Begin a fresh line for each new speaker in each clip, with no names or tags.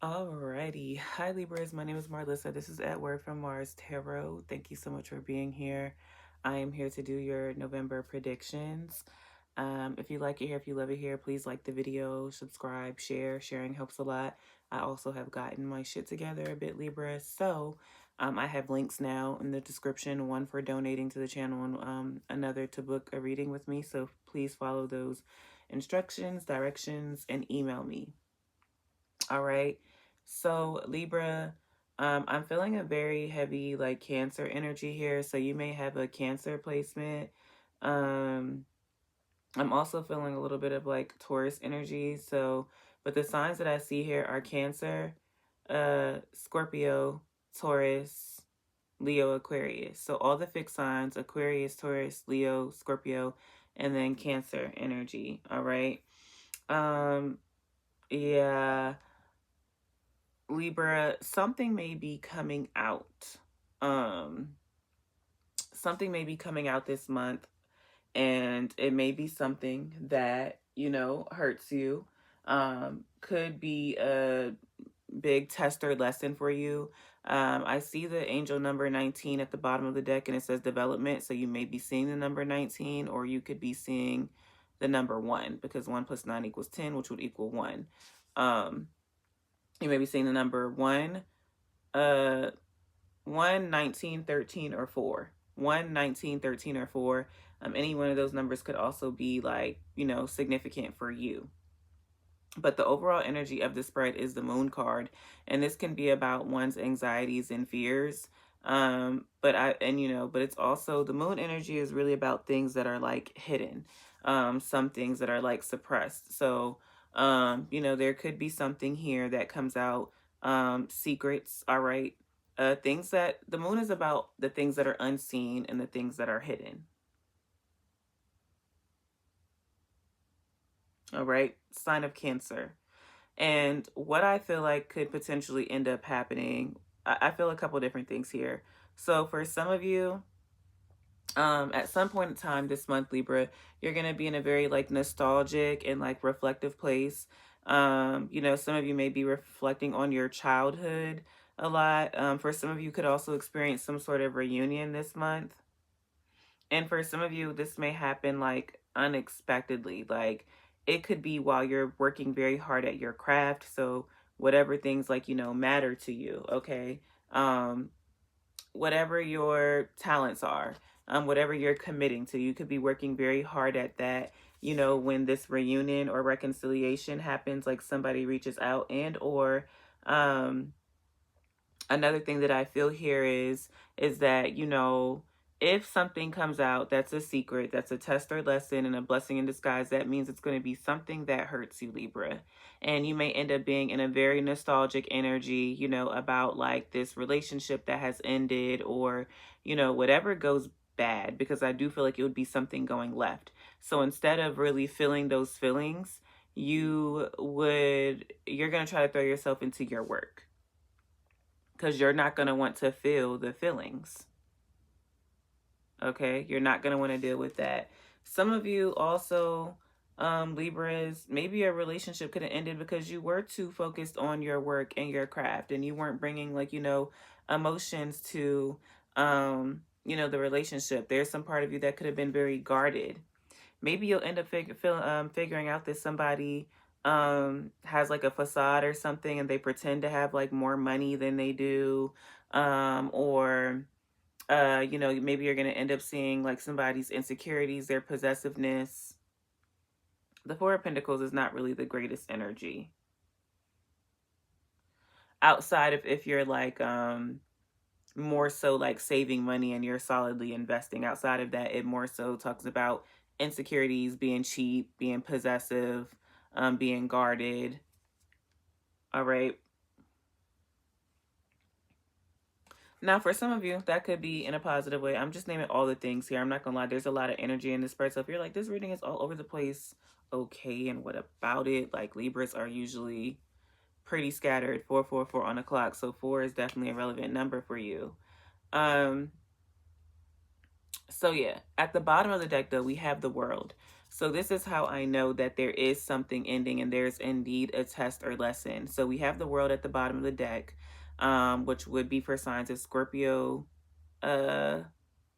Alrighty. Hi, Libras. My name is Marlissa. This is At Word from Mars Tarot. Thank you so much for being here. I am here to do your November predictions. If you like it here, if you love it here, please like the video, subscribe, share. Sharing helps a lot. I also have gotten my shit together a bit, Libra. So I have links now in the description, one for donating to the channel and another to book a reading with me. So please follow those instructions, directions, and email me. All right. So Libra, I'm feeling a very heavy like Cancer energy here. So you may have a Cancer placement. Um, I'm also feeling a little bit of like Taurus energy. So, but the signs that I see here are Cancer, Scorpio, Taurus, Leo, Aquarius. So all the fixed signs, Aquarius, Taurus, Leo, Scorpio, and then Cancer energy. All right. Um, yeah. Libra, something may be coming out. Um, Something may be coming out this month, and it may be something that, hurts you. Could be a big test or lesson for you. I see the angel number 19 at the bottom of the deck, and it says development. So you may be seeing the number 19, or you could be seeing the number 1, because 1 plus 9 equals 10, which would equal 1. You may be seeing the number 1, uh 1, 19, 13, or 4. 1, 19, 13, or 4. Any one of those numbers could also be like, significant for you. But the overall energy of the spread is the moon card, and this can be about one's anxieties and fears. But it's also, the moon energy is really about things that are like hidden, some things that are like suppressed. So there could be something here that comes out, secrets. All right. Things that the moon is about, the things that are unseen and the things that are hidden. All right. Sign of Cancer. And what I feel like could potentially end up happening, I feel a couple different things here. So for some of you, at some point in time this month, Libra, you're going to be in a very like nostalgic and like reflective place. Some of you may be reflecting on your childhood a lot. For some of you could also experience some sort of reunion this month. And for some of you, this may happen like unexpectedly. Like it could be while you're working very hard at your craft. So whatever things like, matter to you. Okay. Whatever your talents are, whatever you're committing to, you could be working very hard at that. When this reunion or reconciliation happens, like somebody reaches out, and or another thing that I feel here is that, if something comes out that's a secret, that's a test or lesson and a blessing in disguise, that means it's going to be something that hurts you, Libra. And you may end up being in a very nostalgic energy, about like this relationship that has ended, or, whatever goes bad, because I do feel like it would be something going left. So instead of really feeling those feelings, you're going to try to throw yourself into your work, because you're not going to want to feel the feelings. Okay, you're not going to want to deal with that. Some of you also, Libras, maybe a relationship could have ended because you were too focused on your work and your craft, and you weren't bringing like, emotions to, the relationship. There's some part of you that could have been very guarded. Maybe you'll end up figuring out that somebody has like a facade or something, and they pretend to have like more money than they do, or maybe you're going to end up seeing like somebody's insecurities, their possessiveness. The Four of Pentacles is not really the greatest energy. Outside of if you're like more so like saving money and you're solidly investing. Outside of that, it more so talks about insecurities, being cheap, being possessive, being guarded. All right. Now, for some of you, that could be in a positive way. I'm just naming all the things here. I'm not going to lie. There's a lot of energy in this spread. So if you're like, this reading is all over the place, okay, and what about it? Like, Libras are usually pretty scattered. 444 on the clock. So 4 is definitely a relevant number for you. So yeah, at the bottom of the deck, though, we have the World. So this is how I know that there is something ending and there's indeed a test or lesson. So we have the world at the bottom of the deck, which would be for signs of Scorpio, uh,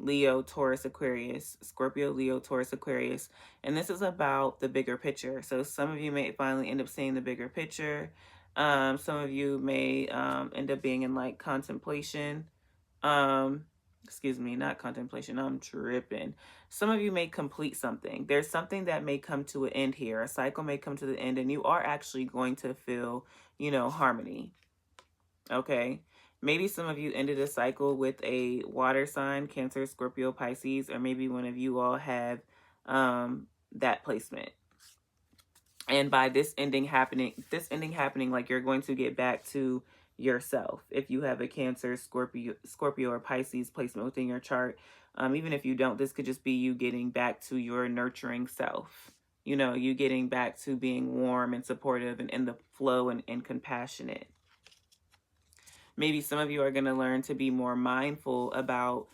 Leo, Taurus, Aquarius, Scorpio, Leo, Taurus, Aquarius. And this is about the bigger picture. So some of you may finally end up seeing the bigger picture. Some of you may end up being in like contemplation. Um, excuse me, not contemplation. I'm tripping. Some of you may complete something. There's something that may come to an end here. A cycle may come to the end, and you are actually going to feel, harmony. Okay. Maybe some of you ended a cycle with a water sign, Cancer, Scorpio, Pisces, or maybe one of you all have that placement. And by this ending happening, like you're going to get back to yourself. If you have a Cancer, Scorpio, or Pisces placement within your chart, even if you don't, this could just be you getting back to your nurturing self. You getting back to being warm and supportive and in the flow and compassionate. Maybe some of you are going to learn to be more mindful about,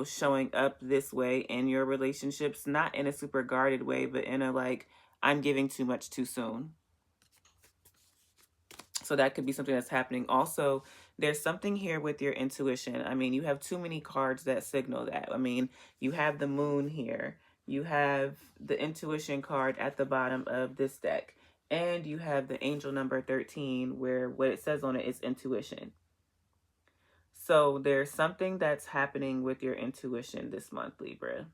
showing up this way in your relationships, not in a super guarded way, but in a like, I'm giving too much too soon. So that could be something that's happening. Also, there's something here with your intuition. I mean, you have too many cards that signal that. I mean, you have the moon here. You have the intuition card at the bottom of this deck. And you have the angel number 13, where what it says on it is intuition. So there's something that's happening with your intuition this month, Libra.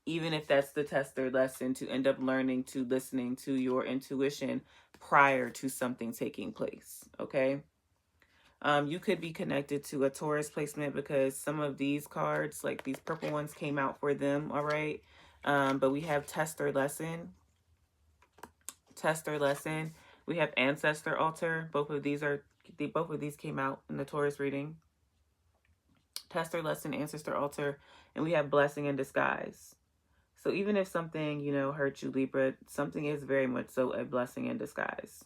Even if that's the test or lesson, to end up learning to listening to your intuition prior to something taking place, okay? You could be connected to a Taurus placement because some of these cards, like these purple ones, came out for them, all right? But we have test or lesson. We have ancestor altar. Both of these came out in the Taurus reading. Test or lesson, ancestor altar, and we have blessing in disguise. So even if something, hurt you, Libra, something is very much so a blessing in disguise.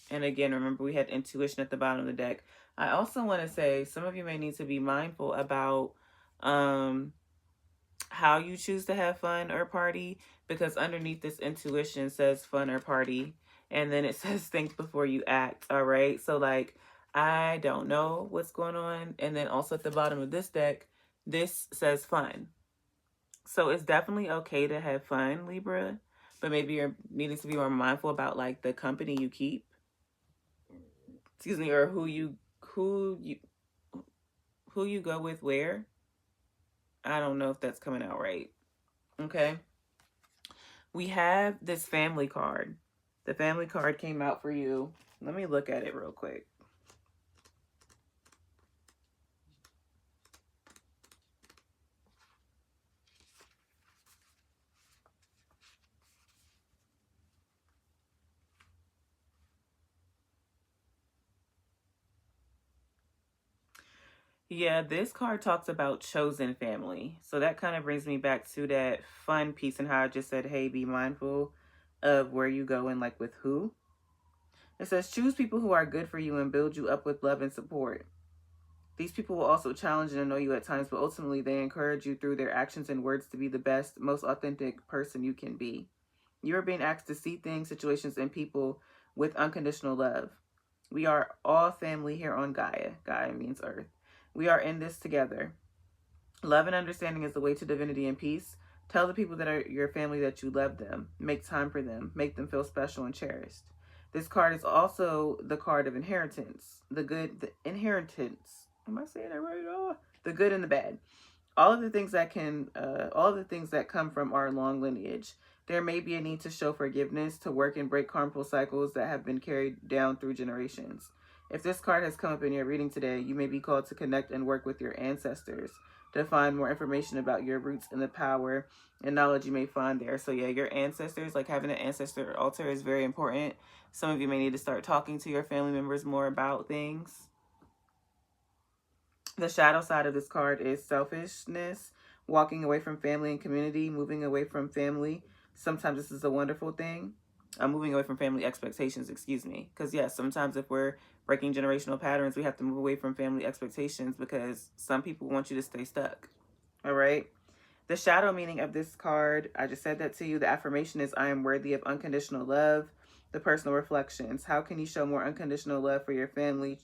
And again, remember we had intuition at the bottom of the deck. I also want to say some of you may need to be mindful about how you choose to have fun or party, because underneath this intuition says fun or party, and then it says think before you act, all right? So like, I don't know what's going on. And then also at the bottom of this deck, this says fun. So it's definitely okay to have fun, Libra, but maybe you're needing to be more mindful about like the company you keep. Excuse me, or who you go with where. I don't know if that's coming out right. Okay. We have this family card. The family card came out for you. Let me look at it real quick. Yeah, this card talks about chosen family. So that kind of brings me back to that fun piece and how I just said, hey, be mindful of where you go and like with who. It says, choose people who are good for you and build you up with love and support. These people will also challenge and annoy you at times, but ultimately they encourage you through their actions and words to be the best, most authentic person you can be. You are being asked to see things, situations, and people with unconditional love. We are all family here on Gaia. Gaia means earth. We are in this together. Love and understanding is the way to divinity and peace. Tell the people that are your family that you love them. Make time for them. Make them feel special and cherished. This card is also the card of inheritance. The inheritance. Am I saying that right? Oh, the good and the bad. All of the things that come from our long lineage. There may be a need to show forgiveness, to work and break harmful cycles that have been carried down through generations. If this card has come up in your reading today, you may be called to connect and work with your ancestors to find more information about your roots and the power and knowledge you may find there. So yeah, your ancestors, like having an ancestor altar is very important. Some of you may need to start talking to your family members more about things. The shadow side of this card is selfishness, walking away from family and community, moving away from family. Sometimes this is a wonderful thing. Moving away from family expectations, excuse me. Because yes, sometimes if we're breaking generational patterns, we have to move away from family expectations because some people want you to stay stuck. All right. The shadow meaning of this card, I just said that to you. The affirmation is, I am worthy of unconditional love. The personal reflections, how can you show more unconditional love for your family,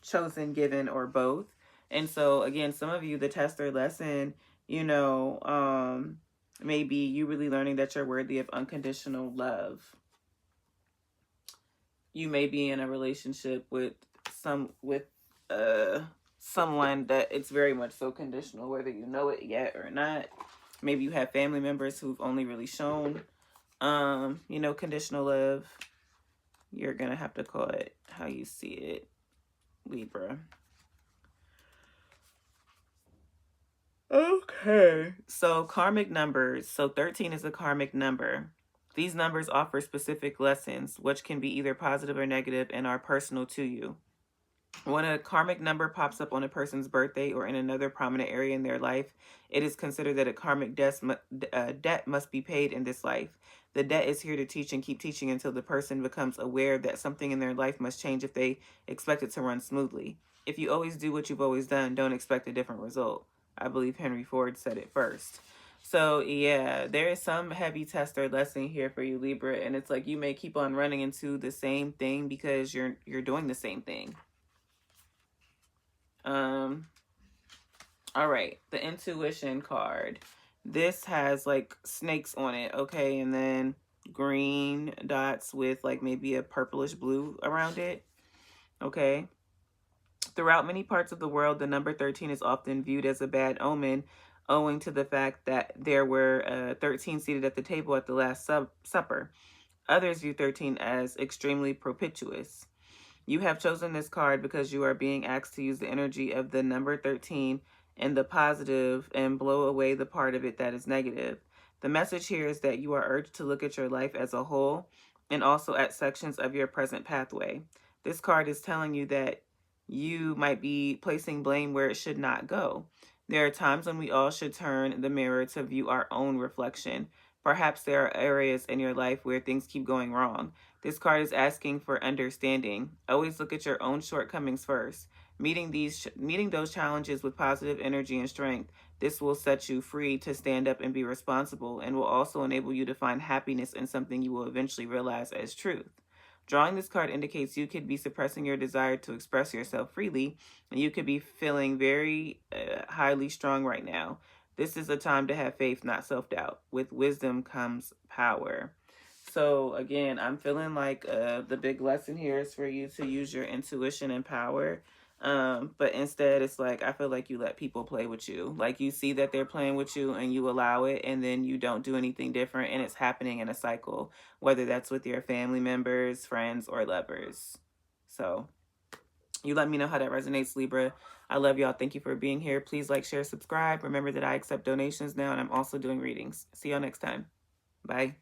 chosen, given, or both? And so, again, some of you, the test or lesson, you know, maybe you really learning that you're worthy of unconditional love. You may be in a relationship with someone that it's very much so conditional, whether you know it yet or not. Maybe you have family members who've only really shown you know, conditional love. You're gonna have to call it how you see it, Libra. Okay, so karmic numbers. So 13 is a karmic number. These numbers offer specific lessons, which can be either positive or negative and are personal to you. When a karmic number pops up on a person's birthday or in another prominent area in their life, it is considered that a karmic debt must be paid in this life. The debt is here to teach and keep teaching until the person becomes aware that something in their life must change if they expect it to run smoothly. If you always do what you've always done, don't expect a different result. I believe Henry Ford said it first. So yeah, there is some heavy test or lesson here for you, Libra, and it's like you may keep on running into the same thing because you're doing the same thing. All right, the intuition card. This has like snakes on it, okay, and then green dots with like maybe a purplish blue around it, okay. Throughout many parts of the world, the number 13 is often viewed as a bad omen, owing to the fact that there were 13 seated at the table at the Last Supper. Others view 13 as extremely propitious. You have chosen this card because you are being asked to use the energy of the number 13 in the positive and blow away the part of it that is negative. The message here is that you are urged to look at your life as a whole and also at sections of your present pathway. This card is telling you that you might be placing blame where it should not go. There are times when we all should turn the mirror to view our own reflection. Perhaps there are areas in your life where things keep going wrong. This card is asking for understanding. Always look at your own shortcomings first. Meeting those challenges with positive energy and strength, this will set you free to stand up and be responsible, and will also enable you to find happiness in something you will eventually realize as truth. Drawing this card indicates you could be suppressing your desire to express yourself freely, and you could be feeling very highly strung right now. This is a time to have faith, not self-doubt. With wisdom comes power. So again, I'm feeling like the big lesson here is for you to use your intuition and power. But instead, it's like, I feel like you let people play with you. Like you see that they're playing with you and you allow it, and then you don't do anything different, and it's happening in a cycle, whether that's with your family members, friends, or lovers. So you let me know how that resonates, Libra. I love y'all. Thank you for being here. Please like, share, subscribe. Remember that I accept donations now, and I'm also doing readings. See y'all next time. Bye.